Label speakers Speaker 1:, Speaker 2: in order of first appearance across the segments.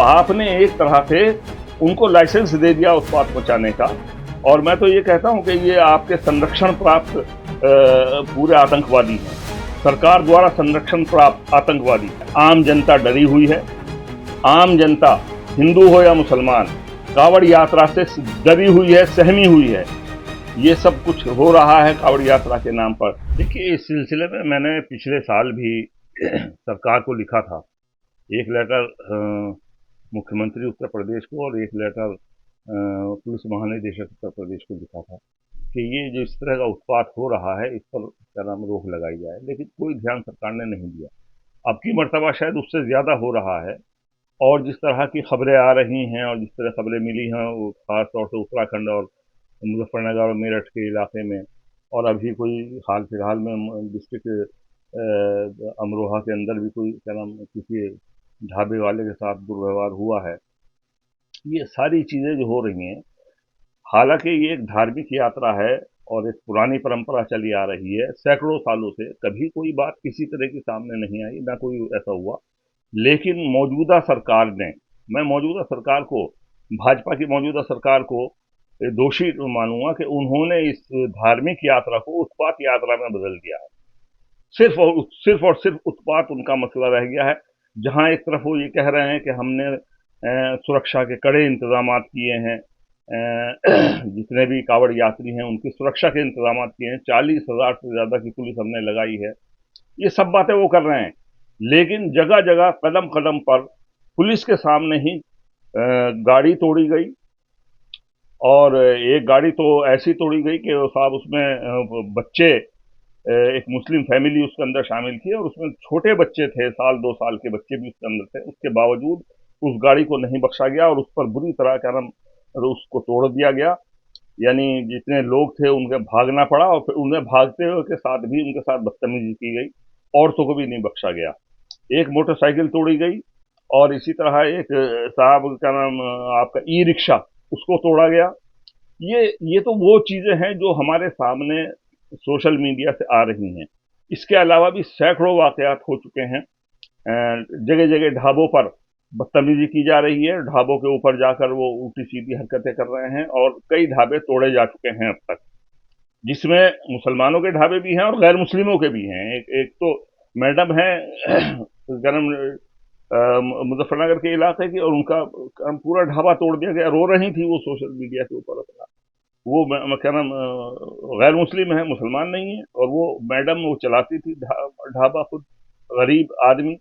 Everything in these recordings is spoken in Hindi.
Speaker 1: आपने एक तरह से उनको लाइसेंस दे दिया उत्पात मचाने का। और मैं तो ये कहता हूं कि ये आपके संरक्षण प्राप्त पूरे आतंकवादी हैं, सरकार द्वारा संरक्षण प्राप्त आतंकवादी। आम जनता डरी हुई है, आम जनता हिंदू हो या मुसलमान कांवड़ यात्रा से डरी हुई है, सहमी हुई है। ये सब कुछ हो रहा है कांवड़ यात्रा के नाम पर। देखिए, इस सिलसिले में मैंने पिछले साल भी सरकार को लिखा था, एक लेटर मुख्यमंत्री उत्तर प्रदेश को और एक लेटर पुलिस महानिदेशक उत्तर प्रदेश को लिखा था कि ये जो इस तरह का उत्पात हो रहा है इस पर क्या नाम रोक लगाई जाए, लेकिन कोई ध्यान सरकार ने नहीं दिया। अब की मर्तबा शायद उससे ज़्यादा हो रहा है, और जिस तरह की खबरें आ रही हैं और जिस तरह खबरें मिली हैं वो खास तौर से उत्तराखंड और मुजफ्फरनगर और मेरठ के इलाके में, और अभी कोई हाल फिलहाल में डिस्ट्रिक्ट अमरोहा के अंदर भी कोई क्या नाम किसी ढाबे वाले के साथ दुर्व्यवहार हुआ है। ये सारी चीज़ें जो हो रही हैं, हालांकि ये एक धार्मिक यात्रा है और एक पुरानी परंपरा चली आ रही है सैकड़ों सालों से, कभी कोई बात किसी तरह की सामने नहीं आई, ना कोई ऐसा हुआ। लेकिन मौजूदा सरकार ने, मैं मौजूदा सरकार को, भाजपा की मौजूदा सरकार को दोषी मानूंगा कि उन्होंने इस धार्मिक यात्रा को उत्पात यात्रा में बदल दिया है। सिर्फ और सिर्फ उत्पात उनका मसला रह गया है। जहां एक तरफ वो ये कह रहे हैं कि हमने सुरक्षा के कड़े इंतजाम किए हैं, जितने भी कांवड़ यात्री हैं उनकी सुरक्षा के इंतजाम किए हैं, 40,000 से ज़्यादा की पुलिस हमने लगाई है, ये सब बातें वो कर रहे हैं। लेकिन जगह जगह कदम कदम पर पुलिस के सामने ही गाड़ी तोड़ी गई, और एक गाड़ी तो ऐसी तोड़ी गई कि साहब उसमें बच्चे, एक मुस्लिम फैमिली उसके अंदर शामिल थी और उसमें छोटे बच्चे थे, 1-2 साल के बच्चे भी उसके अंदर थे। उसके बावजूद उस गाड़ी को नहीं बख्शा गया और उस पर बुरी तरह क्या नाम उसको तोड़ दिया गया। यानी जितने लोग थे उनके भागना पड़ा, और फिर उन्हें भागते हुए के साथ भी उनके साथ बदतमीजी की गई, औरतों को भी नहीं बख्शा गया। एक मोटरसाइकिल तोड़ी गई, और इसी तरह एक साहब क्या नाम आपका ई रिक्शा, उसको तोड़ा गया। ये तो वो चीजें हैं जो हमारे सामने सोशल मीडिया से आ रही हैं। इसके अलावा भी सैकड़ों वाकयात हो चुके हैं। जगह जगह ढाबों पर बदतमीजी की जा रही है, ढाबों के ऊपर जाकर वो उल्टी सीधी हरकतें कर रहे हैं, और कई ढाबे तोड़े जा चुके हैं अब तक, जिसमें मुसलमानों के ढाबे भी हैं और गैर मुस्लिमों के भी हैं। एक तो मैडम है गरम मुजफ्फरनगर के इलाके की, और उनका पूरा ढाबा तोड़ दिया गया। रो रही थी वो सोशल मीडिया के ऊपर अपना, वो क्या नाम गैर मुस्लिम है, मुसलमान नहीं है, और वो मैडम वो चलाती थी ढाबा, खुद गरीब आदमी,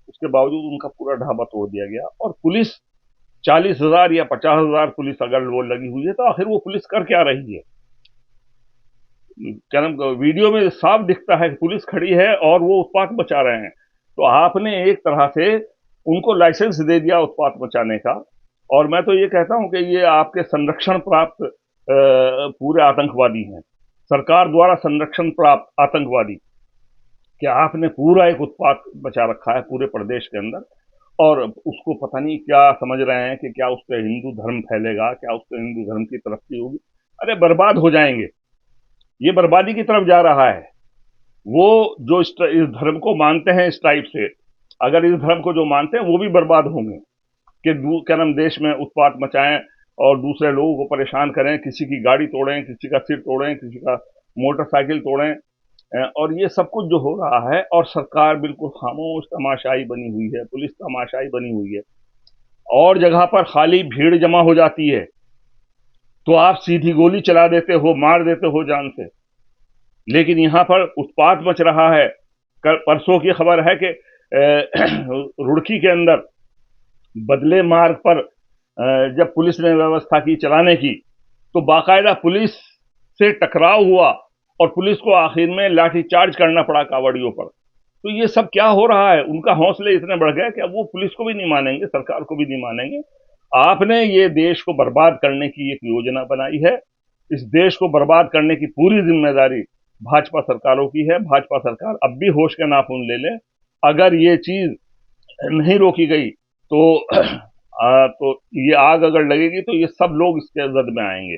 Speaker 1: उसके बावजूद उनका पूरा ढाबा तोड़ दिया गया। और पुलिस 40,000 या 50,000 पुलिस अगर वो लगी हुई है, तो आखिर वो पुलिस कर क्या रही है? क्या नाम वीडियो में साफ दिखता है कि पुलिस खड़ी है और वो उत्पात मचा रहे हैं। तो आपने एक तरह से उनको लाइसेंस दे दिया उत्पात मचाने का। और मैं तो ये कहता हूं कि ये आपके संरक्षण प्राप्त पूरे आतंकवादी हैं, सरकार द्वारा संरक्षण प्राप्त आतंकवादी। कि आपने पूरा एक उत्पात मचा रखा है पूरे प्रदेश के अंदर, और उसको पता नहीं क्या समझ रहे हैं कि क्या उससे हिंदू धर्म फैलेगा, क्या उससे हिंदू धर्म की तरक्की होगी। अरे बर्बाद हो जाएंगे, ये बर्बादी की तरफ जा रहा है। वो जो इस धर्म को मानते हैं इस टाइप से, अगर इस धर्म को जो मानते हैं वो भी बर्बाद होंगे कि क्या नाम देश में उत्पात मचाएं और दूसरे लोगों को परेशान करें, किसी की गाड़ी तोड़ें, किसी का सिर तोड़ें, किसी का मोटरसाइकिल तोड़ें। और ये सब कुछ जो हो रहा है, और सरकार बिल्कुल खामोश तमाशाई बनी हुई है, पुलिस तमाशाई बनी हुई है। और जगह पर खाली भीड़ जमा हो जाती है तो आप सीधी गोली चला देते हो, मार देते हो जान से। लेकिन यहां पर उत्पात मच रहा है। परसों की खबर है कि रुड़की के अंदर बदले मार्ग पर जब पुलिस ने व्यवस्था की चलाने की, तो बाकायदा पुलिस से टकराव हुआ और पुलिस को आखिर में लाठीचार्ज करना पड़ा कांवड़ियों पर। तो ये सब क्या हो रहा है? उनका हौसले इतने बढ़ गए कि अब वो पुलिस को भी नहीं मानेंगे, सरकार को भी नहीं मानेंगे। आपने ये देश को बर्बाद करने की एक योजना बनाई है। इस देश को बर्बाद करने की पूरी जिम्मेदारी भाजपा सरकारों की है। भाजपा सरकार अब भी होश के नाखून ले ले। अगर ये चीज नहीं रोकी गई तो ये आग अगर लगेगी तो ये सब लोग इसके जद में आएंगे,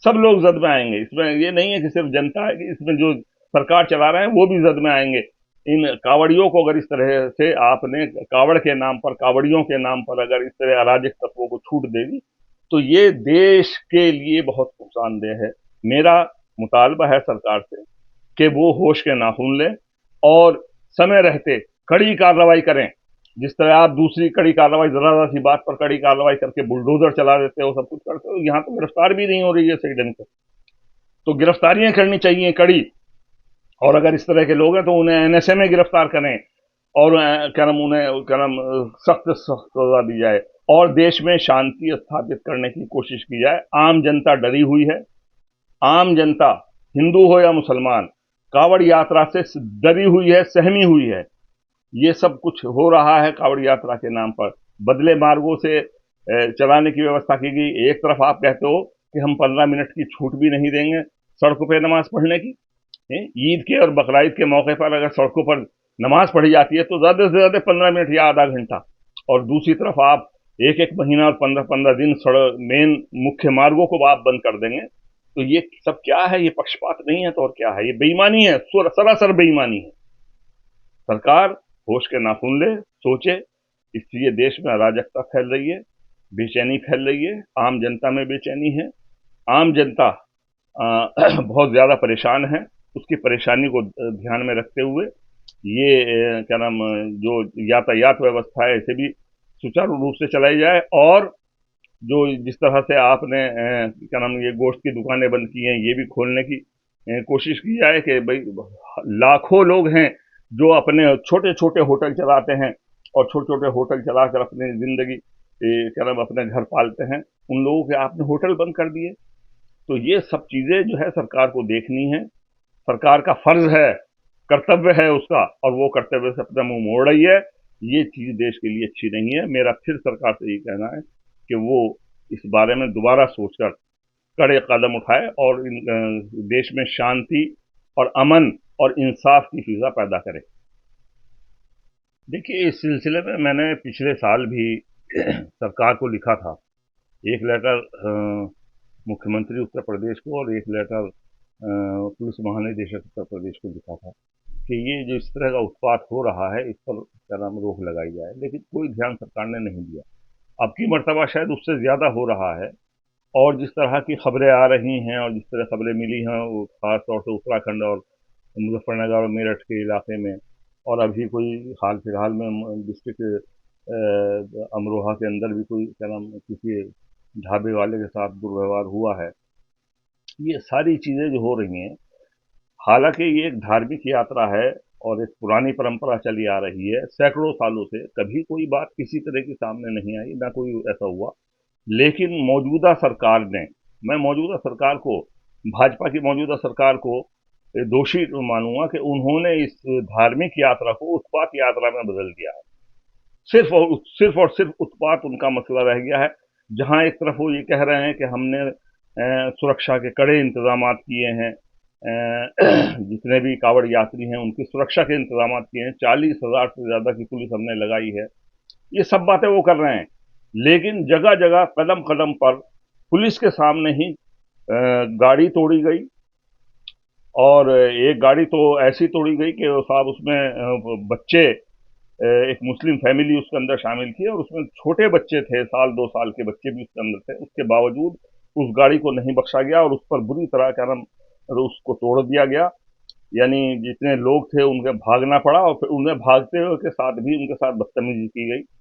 Speaker 1: सब लोग जद में आएंगे। इसमें ये नहीं है कि सिर्फ जनता है, कि इसमें जो सरकार चला रहे हैं वो भी जद में आएंगे। इन कावड़ियों को अगर इस तरह से आपने कावड़ के नाम पर, कावड़ियों के नाम पर अगर इस तरह अराजक तत्वों को छूट दे दी, तो ये देश के लिए बहुत नुकसानदेह है। मेरा मुतालबा है सरकार से कि वो होश के नाखून लें और समय रहते कड़ी कार्रवाई करें। जिस तरह आप दूसरी कड़ी कार्रवाई, जरा सी बात पर कड़ी कार्रवाई करके बुलडोजर चला देते हो, सब कुछ करते हो, यहाँ तो गिरफ्तार भी नहीं हो रही है सही ढंग से। तो गिरफ्तारियां करनी चाहिए कड़ी, और अगर इस तरह के लोग हैं तो उन्हें एनएसए में गिरफ्तार करें और क्या नाम उन्हें क्या नाम सख्त सख्त सजा दी जाए और देश में शांति स्थापित करने की कोशिश की जाए। आम जनता डरी हुई है। आम जनता, हिंदू हो या मुसलमान, कावड़ यात्रा से डरी हुई है, सहमी हुई है। ये सब कुछ हो रहा है कावड़ यात्रा के नाम पर। बदले मार्गों से चलाने की व्यवस्था की गई। एक तरफ आप कहते हो कि हम 15 मिनट की छूट भी नहीं देंगे सड़कों पे नमाज पढ़ने की। ईद के और बकरा ईद के मौके पर अगर सड़कों पर नमाज पढ़ी जाती है तो ज्यादा से ज्यादा 15 मिनट या आधा घंटा, और दूसरी तरफ आप एक एक महीना और 15-15 दिन सड़क मेन मुख्य मार्गों को आप बंद कर देंगे। तो ये सब क्या है? ये पक्षपात नहीं है तो और क्या है? ये बेईमानी है, सरासर बेईमानी है। सरकार होश के नाखून ले, सोचे। इसलिए देश में अराजकता फैल रही है, बेचैनी फैल रही है, आम जनता में बेचैनी है। आम जनता बहुत ज्यादा परेशान है। उसकी परेशानी को ध्यान में रखते हुए ये क्या नाम जो यातायात व्यवस्था है इसे भी सुचारू रूप से चलाई जाए, और जो जिस तरह से आपने क्या नाम ये गोश्त की दुकानें बंद की हैं, ये भी खोलने की कोशिश की जाए कि भाई लाखों लोग हैं जो अपने छोटे छोटे होटल चलाते हैं और छोटे छोटे होटल चलाकर अपनी जिंदगी क्या नाम अपने घर पालते हैं, उन लोगों के आपने होटल बंद कर दिए। तो ये सब चीजें जो है सरकार को देखनी है। सरकार का फर्ज है, कर्तव्य है उसका, और वो कर्तव्य से अपना मुंह मोड़ रही है। ये चीज देश के लिए अच्छी नहीं है। मेरा फिर सरकार से ये कहना है कि वो इस बारे में दोबारा सोचकर कड़े कदम उठाए और देश में शांति और अमन और इंसाफ की फिजा पैदा करे। देखिए, इस सिलसिले में मैंने पिछले साल भी सरकार को लिखा था। एक लेटर मुख्यमंत्री उत्तर प्रदेश को और एक लेटर पुलिस महानिदेशक उत्तर प्रदेश को लिखा था कि ये जो इस तरह का उत्पात हो रहा है इस पर क्या नाम रोक लगाई जाए, लेकिन कोई ध्यान सरकार ने नहीं दिया। अब की मर्तबा शायद उससे ज्यादा हो रहा है, और जिस तरह की खबरें आ रही हैं और जिस तरह खबरें मिली हैं वो खास तौर से उत्तराखंड और मुजफ्फरनगर और मेरठ के इलाके में, और अभी कोई हाल फिलहाल में डिस्ट्रिक्ट अमरोहा के अंदर भी कोई क्या नाम किसी ढाबे वाले के साथ दुर्व्यवहार हुआ है। ये सारी चीजें जो हो रही हैं, हालांकि ये एक धार्मिक यात्रा है और एक पुरानी परंपरा चली आ रही है सैकड़ों सालों से, कभी कोई बात किसी तरह की सामने नहीं आई, ना कोई ऐसा हुआ। लेकिन मौजूदा सरकार ने, मैं मौजूदा सरकार को, भाजपा की मौजूदा सरकार को दोषी मानूंगा कि उन्होंने इस धार्मिक यात्रा को उत्पात यात्रा में बदल दिया है। सिर्फ और सिर्फ उत्पात उनका मसला रह गया है। जहां एक तरफ वो ये कह रहे हैं कि हमने सुरक्षा के कड़े इंतजाम किए हैं, जितने भी कावड़ यात्री हैं उनकी सुरक्षा के इंतजाम किए हैं, 40,000 से ज्यादा की पुलिस हमने लगाई है, ये सब बातें वो कर रहे हैं। लेकिन जगह जगह कदम कदम पर पुलिस के सामने ही गाड़ी तोड़ी गई, और एक गाड़ी तो ऐसी तोड़ी गई कि साहब उसमें बच्चे, एक मुस्लिम फैमिली उसके अंदर शामिल थी और उसमें छोटे बच्चे थे, 1-2 साल के बच्चे भी उसके अंदर थे। उसके बावजूद उस गाड़ी को नहीं बख्शा गया और उस पर बुरी तरह क्या नाम उसको तोड़ दिया गया। यानी जितने लोग थे उनके भागना पड़ा और फिर उन्हें भागते हुए के साथ भी उनके साथ बदतमीजी की गई।